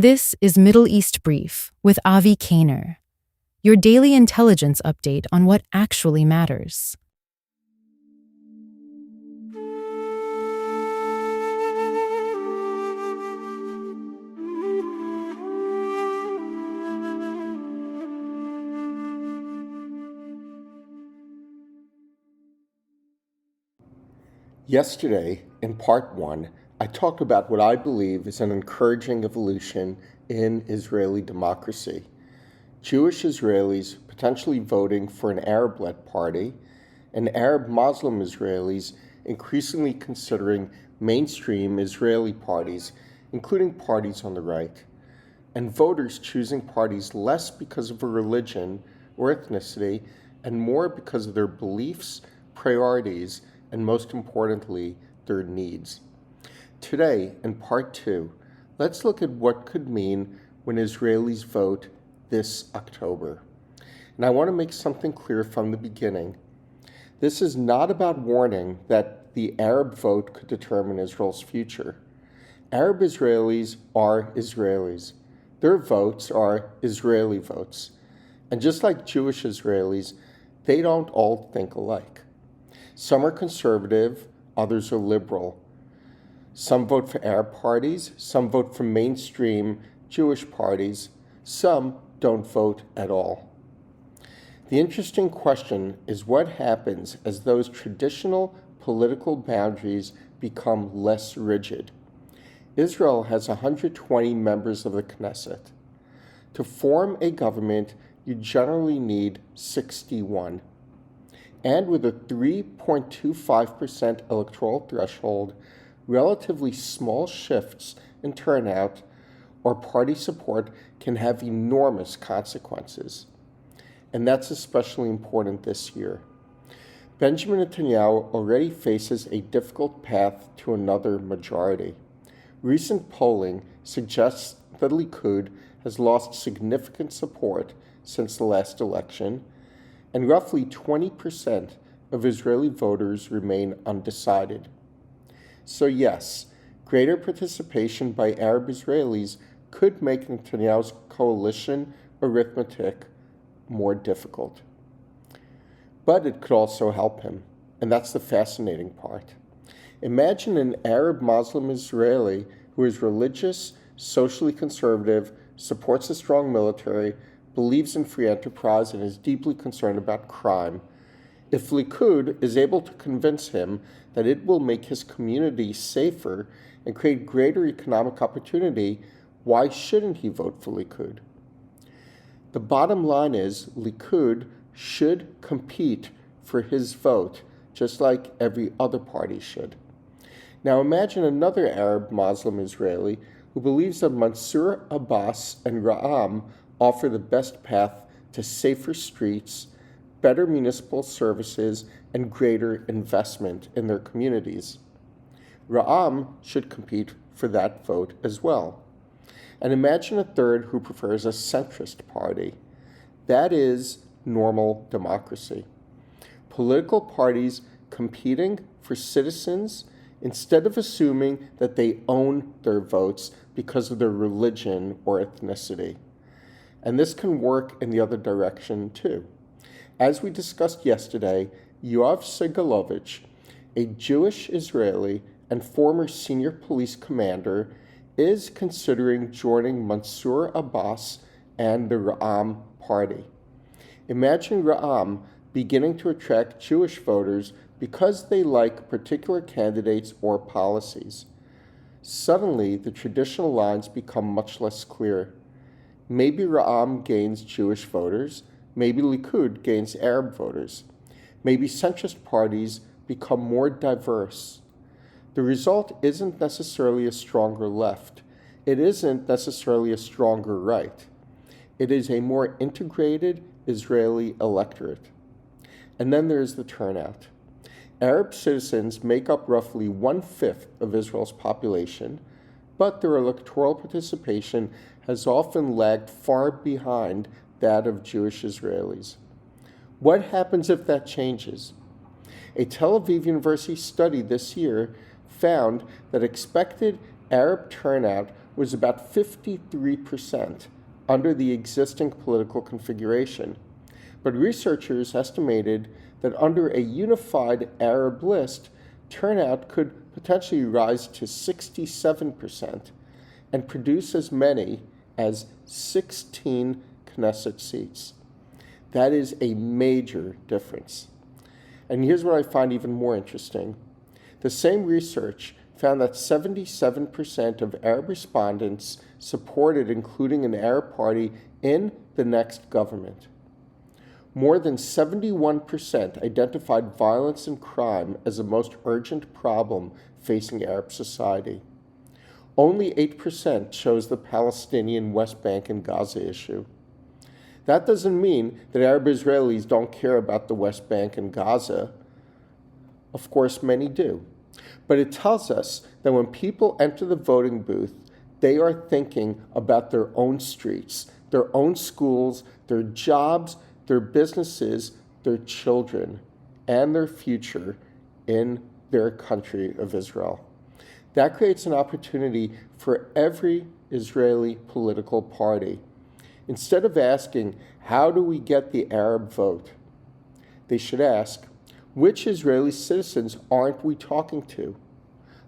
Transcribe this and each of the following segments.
This is Middle East Brief with Avi Kaner, your daily intelligence update on what actually matters. Yesterday, in part one, I talked about what I believe is an encouraging evolution in Israeli democracy. Jewish Israelis potentially voting for an Arab-led party, and Arab Muslim Israelis increasingly considering mainstream Israeli parties, including parties on the right, and voters choosing parties less because of a religion or ethnicity and more because of their beliefs, priorities, and most importantly, their needs. Today, in part two, let's look at what could mean when Israelis vote this October. And I want to make something clear from the beginning. This is not about warning that the Arab vote could determine Israel's future. Arab Israelis are Israelis. Their votes are Israeli votes. And just like Jewish Israelis, they don't all think alike. Some are conservative, others are liberal. Some vote for Arab parties, some vote for mainstream Jewish parties, some don't vote at all. The interesting question is what happens as those traditional political boundaries become less rigid. Israel has 120 members of the Knesset. To form a government, you generally need 61. And with a 3.25% electoral threshold, relatively small shifts in turnout or party support can have enormous consequences. And that's especially important this year. Benjamin Netanyahu already faces a difficult path to another majority. Recent polling suggests that Likud has lost significant support since the last election, and roughly 20% of Israeli voters remain undecided. So yes, greater participation by Arab Israelis could make Netanyahu's coalition arithmetic more difficult. But it could also help him, and that's the fascinating part. Imagine an Arab Muslim Israeli who is religious, socially conservative, supports a strong military, believes in free enterprise, and is deeply concerned about crime. If Likud is able to convince him that it will make his community safer and create greater economic opportunity, why shouldn't he vote for Likud? The bottom line is Likud should compete for his vote, just like every other party should. Now imagine another Arab Muslim Israeli who believes that Mansour Abbas and Ra'am offer the best path to safer streets, better municipal services, and greater investment in their communities. Ra'am should compete for that vote as well. And imagine a third who prefers a centrist party. That is normal democracy. Political parties competing for citizens instead of assuming that they own their votes because of their religion or ethnicity. And this can work in the other direction too. As we discussed yesterday, Yoav Segalovich, a Jewish Israeli and former senior police commander, is considering joining Mansour Abbas and the Ra'am party. Imagine Ra'am beginning to attract Jewish voters because they like particular candidates or policies. Suddenly, the traditional lines become much less clear. Maybe Ra'am gains Jewish voters, maybe Likud gains Arab voters. Maybe centrist parties become more diverse. The result isn't necessarily a stronger left. It isn't necessarily a stronger right. It is a more integrated Israeli electorate. And then there's the turnout. Arab citizens make up roughly 1/5 of Israel's population, but their electoral participation has often lagged far behind that of Jewish Israelis. What happens if that changes? A Tel Aviv University study this year found that expected Arab turnout was about 53% under the existing political configuration. But researchers estimated that under a unified Arab list, turnout could potentially rise to 67% and produce as many as 16 Knesset seats. That is a major difference. And here's what I find even more interesting. The same research found that 77% of Arab respondents supported including an Arab party in the next government. More than 71% identified violence and crime as the most urgent problem facing Arab society. Only 8% chose the Palestinian West Bank and Gaza issue. That doesn't mean that Arab Israelis don't care about the West Bank and Gaza. Of course, many do. But it tells us that when people enter the voting booth, they are thinking about their own streets, their own schools, their jobs, their businesses, their children, and their future in their country of Israel. That creates an opportunity for every Israeli political party. Instead of asking, how do we get the Arab vote? They should ask, which Israeli citizens aren't we talking to?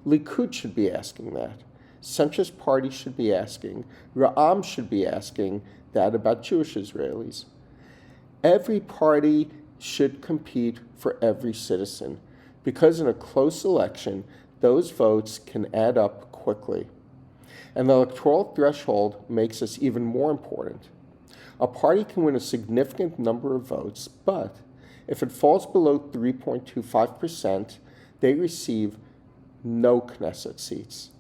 Likud should be asking that. Centrist parties should be asking. Ra'am should be asking that about Jewish Israelis. Every party should compete for every citizen, because in a close election, those votes can add up quickly. And the electoral threshold makes this even more important. A party can win a significant number of votes, but if it falls below 3.25%, they receive no Knesset seats.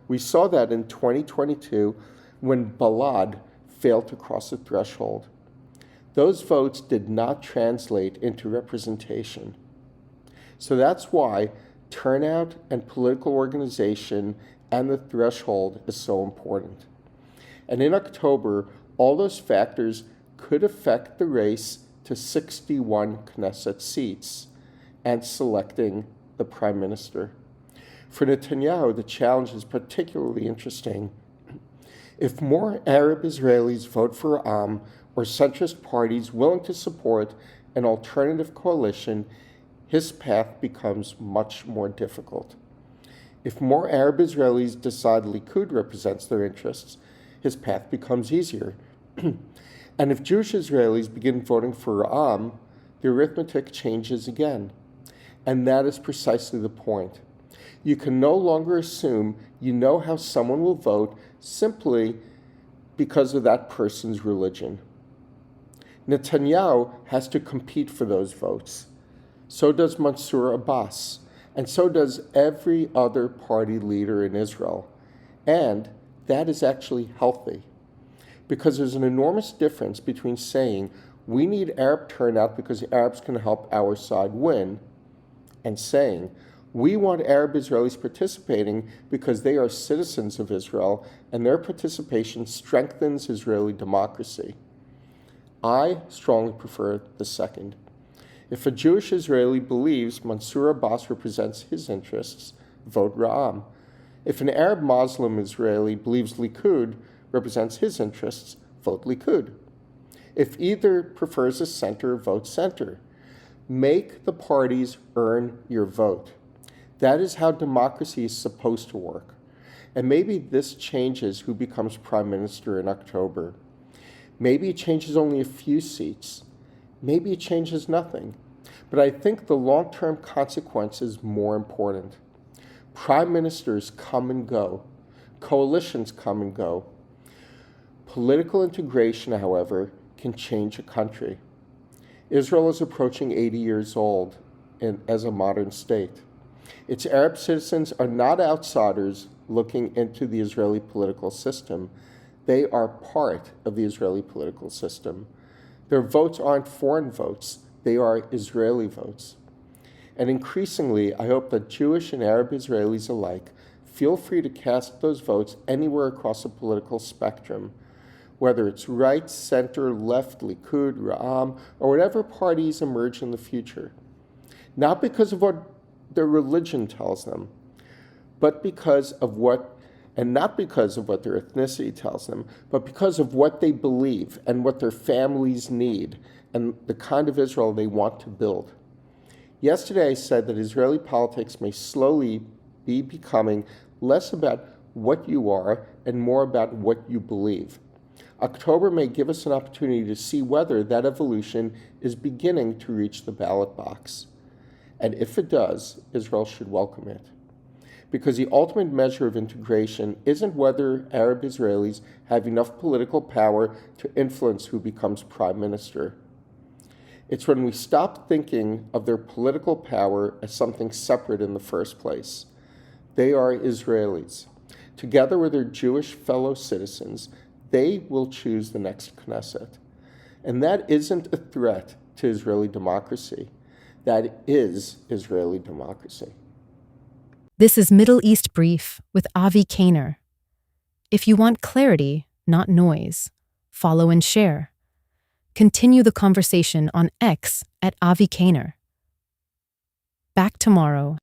We saw that in 2022 when Balad failed to cross the threshold. Those votes did not translate into representation. So that's why turnout and political organization and the threshold is so important. And in October, all those factors could affect the race to 61 Knesset seats and selecting the prime minister. For Netanyahu, the challenge is particularly interesting. If more Arab Israelis vote for Ra'am or centrist parties willing to support an alternative coalition, his path becomes much more difficult. If more Arab Israelis decide Likud represents their interests, his path becomes easier. And if Jewish Israelis begin voting for Ra'am, the arithmetic changes again. And that is precisely the point. You can no longer assume you know how someone will vote simply because of that person's religion. Netanyahu has to compete for those votes. So does Mansour Abbas, and so does every other party leader in Israel. And that is actually healthy, because there's an enormous difference between saying we need Arab turnout because the Arabs can help our side win, and saying we want Arab Israelis participating because they are citizens of Israel and their participation strengthens Israeli democracy. I strongly prefer the second. If a Jewish Israeli believes Mansour Abbas represents his interests, vote Ra'am. If an Arab Muslim Israeli believes Likud represents his interests, vote Likud. If either prefers a center, vote center. Make the parties earn your vote. That is how democracy is supposed to work. And maybe this changes who becomes prime minister in October. Maybe it changes only a few seats. Maybe it changes nothing. But I think the long-term consequence is more important. Prime ministers come and go. Coalitions come and go. Political integration, however, can change a country. Israel is approaching 80 years old as a modern state. Its Arab citizens are not outsiders looking into the Israeli political system. They are part of the Israeli political system. Their votes aren't foreign votes. They are Israeli votes. And increasingly, I hope that Jewish and Arab Israelis alike feel free to cast those votes anywhere across the political spectrum, whether it's right, center, left, Likud, Ra'am, or whatever parties emerge in the future. Not because of what their religion tells them, but because of what and not because of what their ethnicity tells them, but because of what they believe and what their families need and the kind of Israel they want to build. Yesterday I said that Israeli politics may slowly be becoming less about what you are and more about what you believe. October may give us an opportunity to see whether that evolution is beginning to reach the ballot box. And if it does, Israel should welcome it. Because the ultimate measure of integration isn't whether Arab Israelis have enough political power to influence who becomes prime minister. It's when we stop thinking of their political power as something separate in the first place. They are Israelis. Together with their Jewish fellow citizens, they will choose the next Knesset. And that isn't a threat to Israeli democracy. That is Israeli democracy. This is Middle East Brief with Avi Kaner. If you want clarity, not noise, follow and share. Continue the conversation on X at Avi Kaner. Back tomorrow